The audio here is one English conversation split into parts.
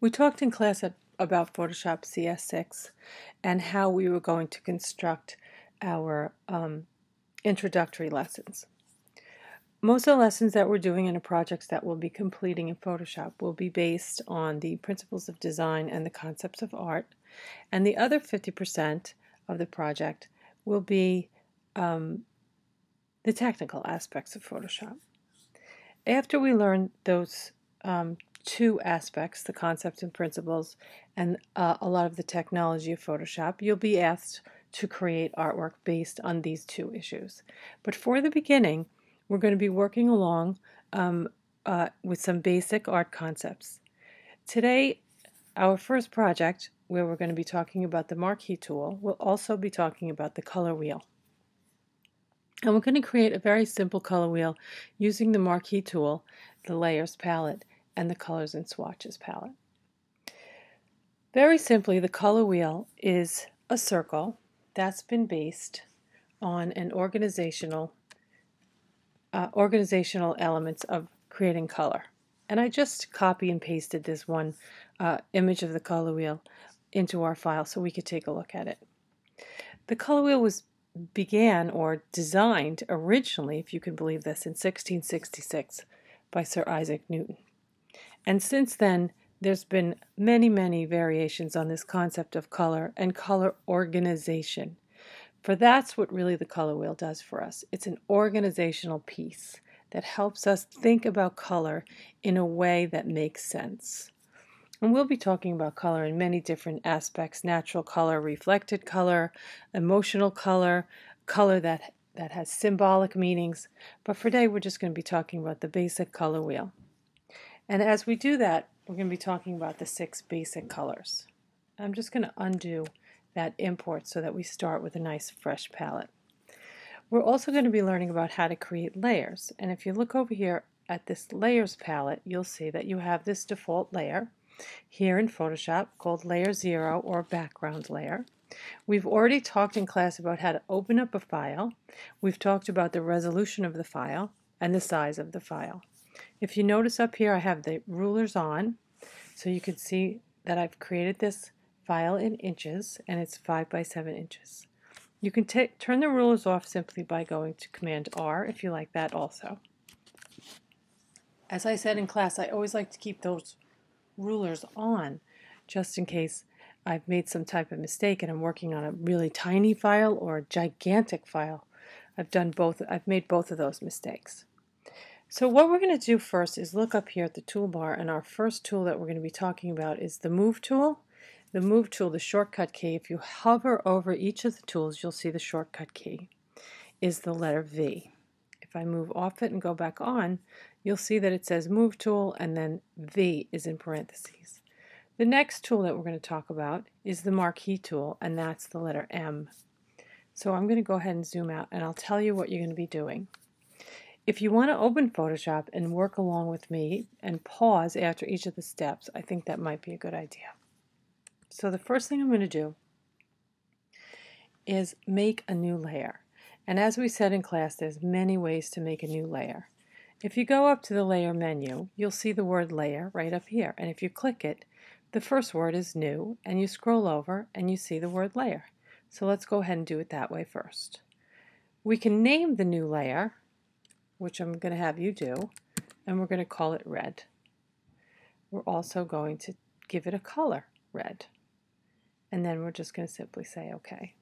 We talked in class about Photoshop CS6 and how we were going to construct our introductory lessons. Most of the lessons that we're doing in the projects that we'll be completing in Photoshop will be based on the principles of design and the concepts of art, and the other 50% of the project will be the technical aspects of Photoshop. After we learn those two aspects, the concepts and principles, and a lot of the technology of Photoshop, you'll be asked to create artwork based on these two issues. But for the beginning, we're going to be working along with some basic art concepts. Today, our first project, where we're going to be talking about the marquee tool, we'll also be talking about the color wheel. And we're going to create a very simple color wheel using the marquee tool, the layers palette, and the colors and swatches palette. Very simply, the color wheel is a circle that's been based on an organizational elements of creating color. And I just copy and pasted this one image of the color wheel into our file so we could take a look at it. The color wheel began or designed originally, if you can believe this, in 1666 by Sir Isaac Newton. And since then, there's been many variations on this concept of color and color organization. For that's what really the color wheel does for us. It's an organizational piece that helps us think about color in a way that makes sense. And we'll be talking about color in many different aspects: natural color, reflected color, emotional color, color that has symbolic meanings. But for today, we're just going to be talking about the basic color wheel. And as we do that, we're going to be talking about the 6 basic colors. I'm just going to undo that import so that we start with a nice fresh palette. We're also going to be learning about how to create layers. And if you look over here at this layers palette, you'll see that you have this default layer here in Photoshop called Layer 0 or Background Layer. We've already talked in class about how to open up a file. We've talked about the resolution of the file and the size of the file. If you notice up here, I have the rulers on, so you can see that I've created this file in inches, and it's 5 by 7 inches. You can turn the rulers off simply by going to Command R if you like that also. As I said in class, I always like to keep those rulers on just in case I've made some type of mistake and I'm working on a really tiny file or a gigantic file. I've made both of those mistakes. So what we're going to do first is look up here at the toolbar, and our first tool that we're going to be talking about is the Move tool. The Move tool, the shortcut key, if you hover over each of the tools, you'll see the shortcut key is the letter V. If I move off it and go back on, you'll see that it says Move tool and then V is in parentheses. The next tool that we're going to talk about is the Marquee tool, and that's the letter M. So I'm going to go ahead and zoom out, and I'll tell you what you're going to be doing. If you want to open Photoshop and work along with me and pause after each of the steps, I think that might be a good idea. So the first thing I'm going to do is make a new layer. And as we said in class, there's many ways to make a new layer. If you go up to the layer menu, you'll see the word layer right up here. And if you click it, the first word is new, and you scroll over and you see the word layer. So let's go ahead and do it that way first. We can name the new layer, which I'm going to have you do, and we're going to call it red. We're also going to give it a color, red. And then we're just going to simply say OK.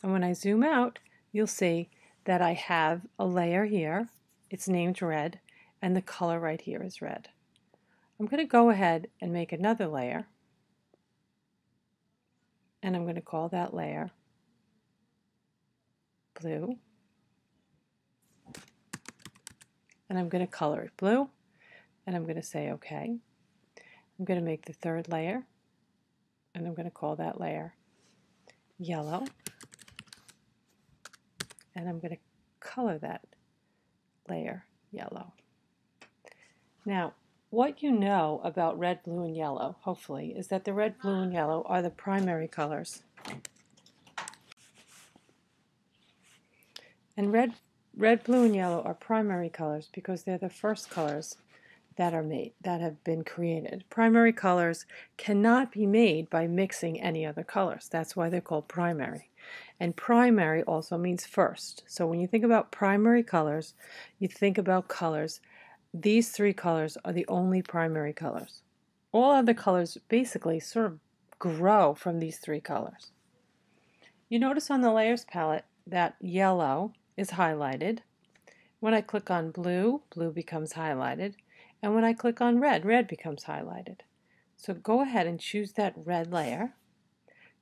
And when I zoom out, you'll see that I have a layer here. It's named red, and the color right here is red. I'm going to go ahead and make another layer, and I'm going to call that layer blue. And I'm going to color it blue, and I'm going to say OK. I'm going to make the third layer, and I'm going to call that layer yellow, and I'm going to color that layer yellow. Now, what you know about red, blue, and yellow, hopefully, is that the red, blue, and yellow are the primary colors. And red, blue, and yellow are primary colors because they're the first colors that are made, that have been created. Primary colors cannot be made by mixing any other colors. That's why they're called primary. And primary also means first. So when you think about primary colors, you think about colors. These three colors are the only primary colors. All other colors basically sort of grow from these three colors. You notice on the layers palette that yellow is highlighted. When I click on blue, blue becomes highlighted. And when I click on red, red becomes highlighted. So go ahead and choose that red layer.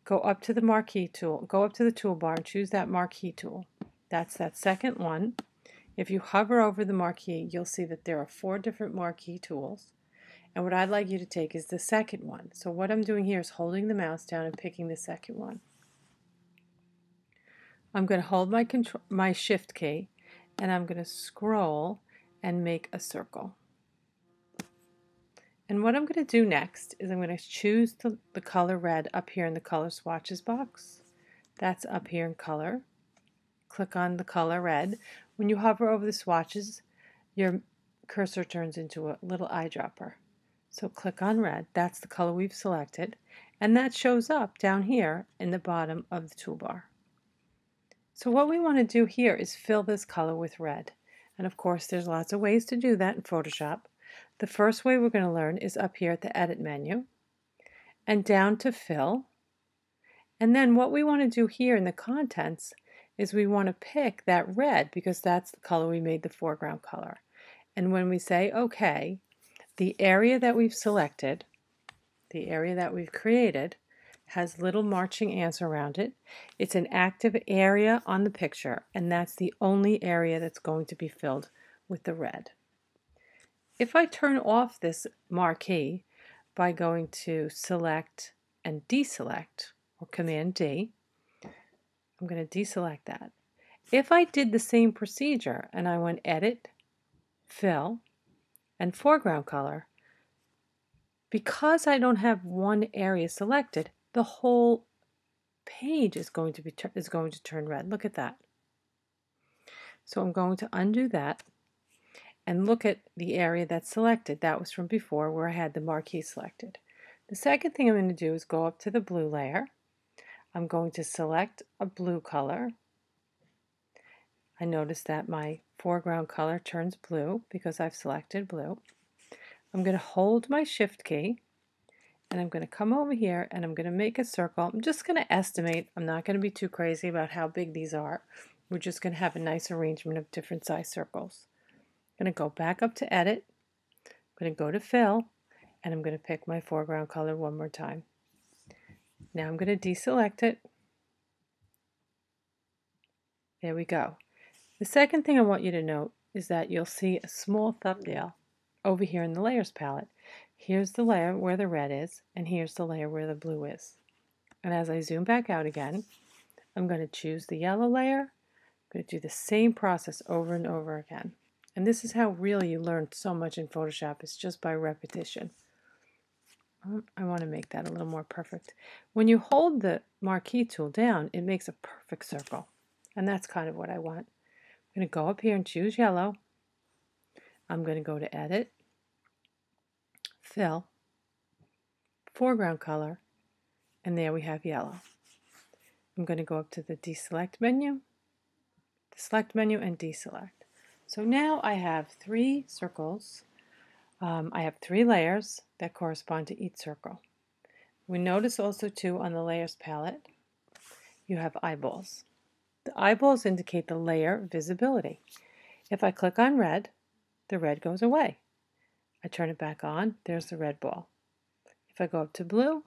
Go up to the marquee tool, go up to the toolbar and choose that marquee tool. That's that second one. If you hover over the marquee, you'll see that there are 4 different marquee tools. And what I'd like you to take is the second one. So what I'm doing here is holding the mouse down and picking the second one. I'm going to hold my shift key and I'm going to scroll and make a circle. And what I'm going to do next is I'm going to choose the color red up here in the color swatches box. That's up here in color. Click on the color red. When you hover over the swatches, your cursor turns into a little eyedropper. So click on red. That's the color we've selected. And that shows up down here in the bottom of the toolbar. So what we want to do here is fill this color with red. And of course, there's lots of ways to do that in Photoshop. The first way we're going to learn is up here at the Edit menu and down to Fill. And then what we want to do here in the contents is we want to pick that red because that's the color we made the foreground color. And when we say OK, the area that we've selected, the area that we've created, has little marching ants around it. It's an active area on the picture, and that's the only area that's going to be filled with the red. If I turn off this marquee by going to Select and Deselect, or Command D, I'm going to deselect that. If I did the same procedure and I went Edit, Fill, and Foreground Color, because I don't have one area selected, the whole page is going to turn red. Look at that. So I'm going to undo that and look at the area that's selected. That was from before where I had the marquee selected. The second thing I'm going to do is go up to the blue layer. I'm going to select a blue color. I notice that my foreground color turns blue because I've selected blue. I'm going to hold my shift key and I'm going to come over here and I'm going to make a circle. I'm just going to estimate. I'm not going to be too crazy about how big these are. We're just going to have a nice arrangement of different size circles. I'm going to go back up to Edit. I'm going to go to Fill, and I'm going to pick my foreground color one more time. Now I'm going to deselect it. There we go. The second thing I want you to note is that you'll see a small thumbnail over here in the Layers palette. Here's the layer where the red is, and here's the layer where the blue is. And as I zoom back out again, I'm going to choose the yellow layer. I'm going to do the same process over and over again. And this is how really you learn so much in Photoshop. It's just by repetition. I want to make that a little more perfect. When you hold the marquee tool down, it makes a perfect circle. And that's kind of what I want. I'm going to go up here and choose yellow. I'm going to go to Edit, Fill, Foreground Color, and there we have yellow. I'm going to go up to the Deselect menu, the Select menu, and Deselect. So now I have 3 circles. I have 3 layers that correspond to each circle. We notice also too on the Layers palette, you have eyeballs. The eyeballs indicate the layer visibility. If I click on red, the red goes away. I turn it back on, there's the red ball. If I go up to blue,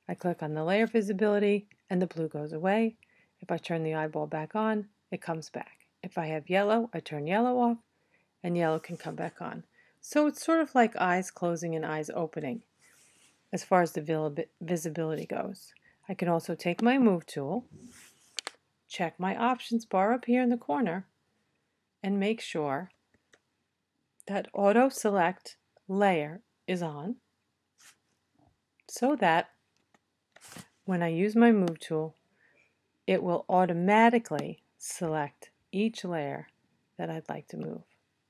I click on the layer visibility and the blue goes away. If I turn the eyeball back on, it comes back. If I have yellow, I turn yellow off and yellow can come back on. So it's sort of like eyes closing and eyes opening as far as the visibility goes. I can also take my Move tool, check my options bar up here in the corner, and make sure that Auto Select Layer is on so that when I use my Move tool, it will automatically select each layer that I'd like to move.